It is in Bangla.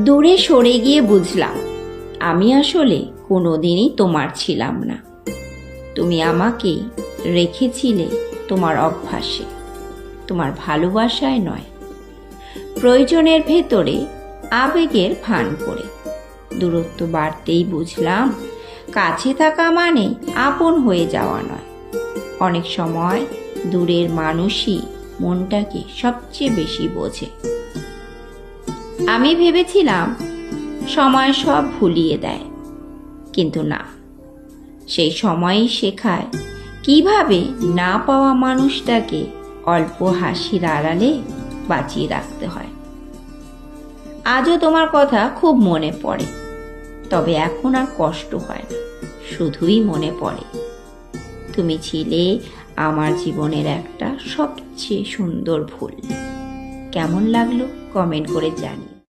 দূরে সরে গিয়ে বুঝলাম আমি আসলে কোনোদিনই তোমার ছিলাম না। তুমি আমাকে রেখেছিলে তোমার অভ্যাসে, তোমার ভালোবাসায় নয়, প্রয়োজনের ভেতরে আবেগের ভান করে। দূরত্ব বাড়তেই বুঝলাম কাছে থাকা মানে আপন হয়ে যাওয়া নয়। অনেক সময় দূরের মানুষই মনটাকে সবচেয়ে বেশি বোঝে। আমি ভেবেছিলাম সময় সব ভুলিয়ে দেয়, কিন্তু না, সেই সময়ই শেখায় কিভাবে না পাওয়া মানুষটাকে অল্প হাসির আড়ালে বাঁচিয়ে রাখতে হয়। আজও তোমার কথা খুব মনে পড়ে, তবে এখন আর কষ্ট হয় না, শুধুই মনে পড়ে তুমি ছিলে আমার জীবনের একটা সবচেয়ে সুন্দর ভুল। কেমন লাগলো কমেন্ট করে জানি।